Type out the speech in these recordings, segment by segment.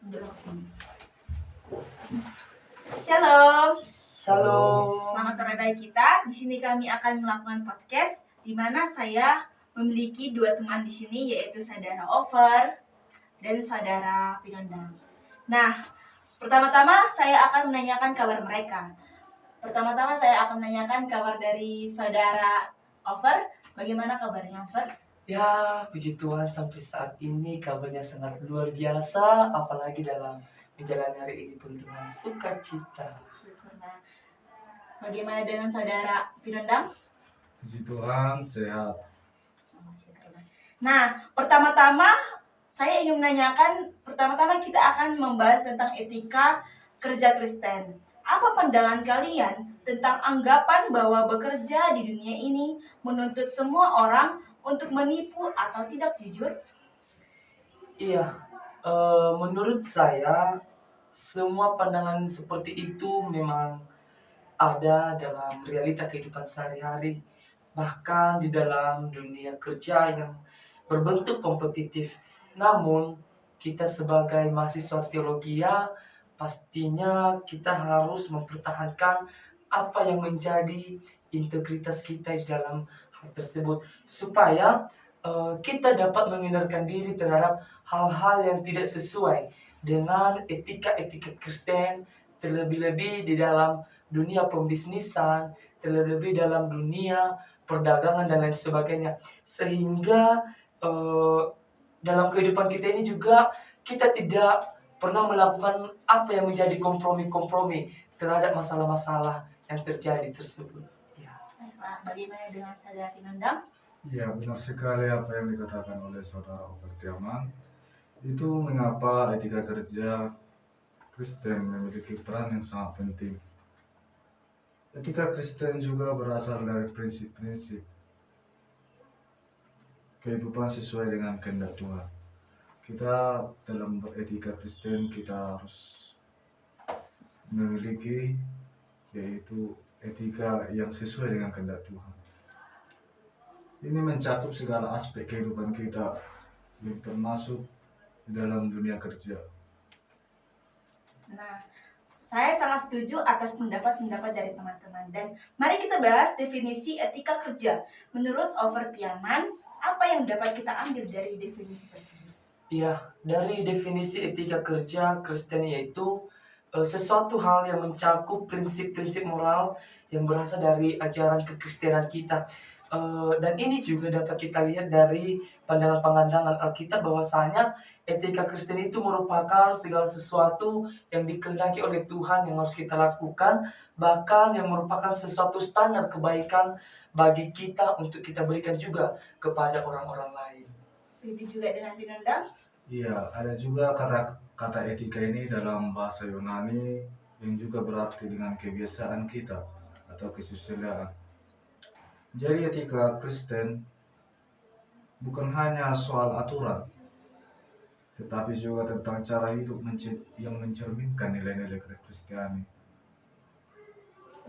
Shalom. Shalom. Selamat sore bagi kita. Di sini kami akan melakukan podcast di mana saya memiliki dua teman di sini, yaitu saudara Over dan saudara Pinondang. Nah, pertama-tama saya akan menanyakan kabar mereka. Pertama-tama saya akan menanyakan kabar dari saudara Over. Bagaimana kabarnya, Over? Ya, puji Tuhan sampai saat ini kabarnya sangat luar biasa, apalagi dalam menjalani hari ini penuh dengan sukacita. Syukurlah. Bagaimana dengan saudara Pinondang? Puji Tuhan, sehat. Nah, pertama-tama saya ingin menanyakan, pertama-tama kita akan membahas tentang etika kerja Kristen. Apa pandangan kalian tentang anggapan bahwa bekerja di dunia ini menuntut semua orang untuk menipu atau tidak jujur? Iya, menurut saya semua pandangan seperti itu memang ada dalam realita kehidupan sehari-hari, bahkan di dalam dunia kerja yang berbentuk kompetitif. Namun, kita sebagai mahasiswa teologi ya, pastinya kita harus mempertahankan apa yang menjadi integritas kita di dalam hal tersebut, supaya kita dapat menghindarkan diri terhadap hal-hal yang tidak sesuai dengan etika-etika Kristen, terlebih-lebih di dalam dunia pembisnisan, terlebih dalam dunia perdagangan dan lain sebagainya. Sehingga dalam kehidupan kita ini juga kita tidak pernah melakukan apa yang menjadi kompromi-kompromi terhadap masalah-masalah yang terjadi tersebut. Ya. Baiklah, bagaimana dengan saudara Pinondang? Ya, benar sekali apa yang dikatakan oleh saudara Obertiaman. Itu mengapa etika kerja Kristen memiliki peran yang sangat penting. Etika Kristen juga berasal dari prinsip-prinsip kehidupan sesuai dengan kehendak Tuhan. Kita dalam beretika Kristen kita harus memiliki yaitu etika yang sesuai dengan kehendak Tuhan. Ini mencakup segala aspek kehidupan kita yang termasuk di dalam dunia kerja. Nah, saya sangat setuju atas pendapat-pendapat dari teman-teman. Dan mari kita bahas definisi etika kerja. Menurut Over Tiaman, apa yang dapat kita ambil dari definisi tersebut? Iya, dari definisi etika kerja Kristen yaitu sesuatu hal yang mencakup prinsip-prinsip moral yang berasal dari ajaran kekristenan kita. Dan ini juga dapat kita lihat dari pandangan-pandangan Alkitab bahwasanya etika Kristen itu merupakan segala sesuatu yang dikehendaki oleh Tuhan yang harus kita lakukan, bahkan yang merupakan sesuatu standar kebaikan bagi kita untuk kita berikan juga kepada orang-orang lain. Begitu juga dengan Pinondang? Iya, ada juga kata etika ini dalam bahasa Yunani yang juga berarti dengan kebiasaan kita atau kesusilaan. Jadi etika Kristen bukan hanya soal aturan, tetapi juga tentang cara hidup yang mencerminkan nilai-nilai Kristiani.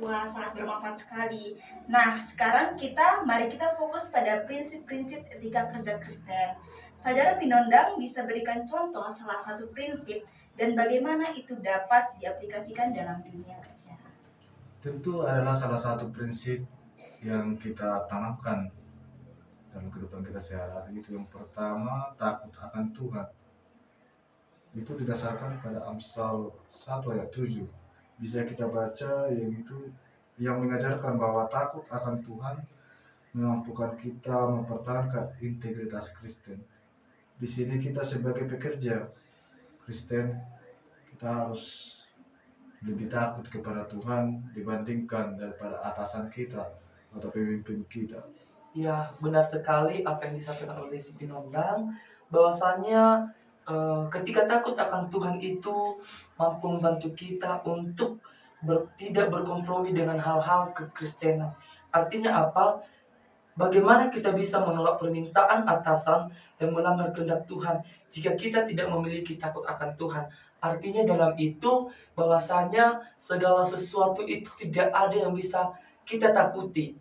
Wah, sangat bermanfaat sekali. Nah, sekarang mari kita fokus pada prinsip-prinsip etika kerja Kristen. Saudara Pinondang bisa berikan contoh salah satu prinsip dan bagaimana itu dapat diaplikasikan dalam dunia kerja. Tentu adalah salah satu prinsip yang kita tanamkan dalam kehidupan kita sehari-hari. Itu yang pertama, takut akan Tuhan. Itu didasarkan pada Amsal 1 ayat 7. Bisa kita baca yang mengajarkan bahwa takut akan Tuhan memampukan kita mempertahankan integritas Kristen. Di sini kita sebagai pekerja Kristen, kita harus lebih takut kepada Tuhan dibandingkan daripada atasan kita atau pemimpin kita. Ya, benar sekali apa yang disampaikan oleh si Pinondang, bahwasanya ketika takut akan Tuhan itu mampu membantu kita untuk tidak berkompromi dengan hal-hal kekristenan. Artinya apa? Bagaimana kita bisa menolak permintaan atasan yang melanggar kehendak Tuhan jika kita tidak memiliki takut akan Tuhan? Artinya dalam itu bahwasanya segala sesuatu itu tidak ada yang bisa kita takuti.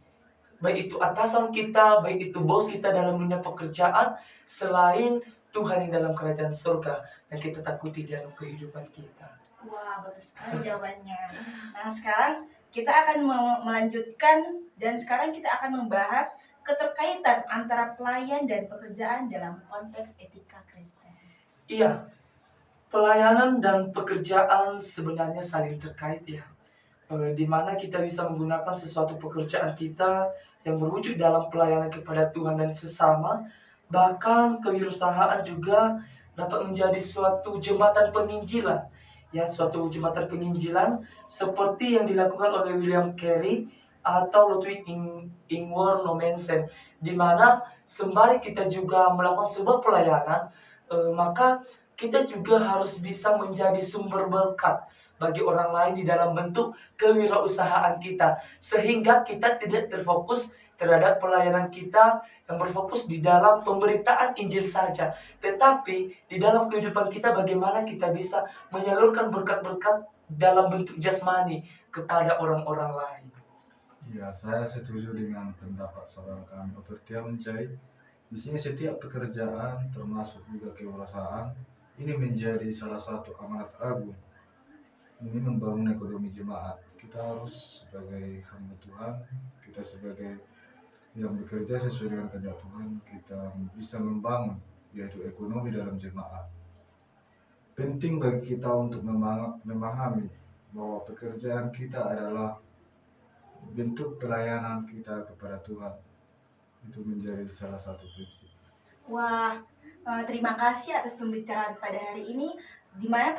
Baik itu atasan kita, baik itu bos kita dalam dunia pekerjaan, selain Tuhan yang dalam kerajaan surga yang kita takuti dalam kehidupan kita. Wah, bagus sekali jawabannya. Nah, sekarang kita akan melanjutkan dan sekarang kita akan membahas keterkaitan antara pelayan dan pekerjaan dalam konteks etika Kristen. Iya, pelayanan dan pekerjaan sebenarnya saling terkait ya. Di mana kita bisa menggunakan sesuatu pekerjaan kita yang berwujud dalam pelayanan kepada Tuhan dan sesama. Bahkan kewirausahaan juga dapat menjadi suatu jembatan penginjilan. Ya, suatu jembatan penginjilan seperti yang dilakukan oleh William Carey atau Ludwig Ingvar Nommensen, di mana sembari kita juga melakukan sebuah pelayanan, maka kita juga harus bisa menjadi sumber berkat bagi orang lain di dalam bentuk kewirausahaan kita, sehingga kita tidak terfokus terhadap pelayanan kita yang berfokus di dalam pemberitaan Injil saja, tetapi di dalam kehidupan kita bagaimana kita bisa menyalurkan berkat-berkat dalam bentuk jasmani kepada orang-orang lain. Ya, saya setuju dengan pendapat saudara kami Obertia Mencai. Di sini setiap pekerjaan termasuk juga kewirausahaan ini menjadi salah satu amanat agung. Ini membangun ekonomi jemaat. Kita harus sebagai hamba Tuhan, kita sebagai yang bekerja sesuai dengan kehendak Tuhan, kita bisa membangun yaitu ekonomi dalam jemaat. Penting bagi kita untuk memahami bahwa pekerjaan kita adalah bentuk pelayanan kita kepada Tuhan. Itu menjadi salah satu prinsip. Wah, terima kasih atas pembicaraan pada hari ini, di mana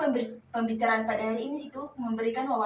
pembicaraan pada hari ini itu memberikan wawasan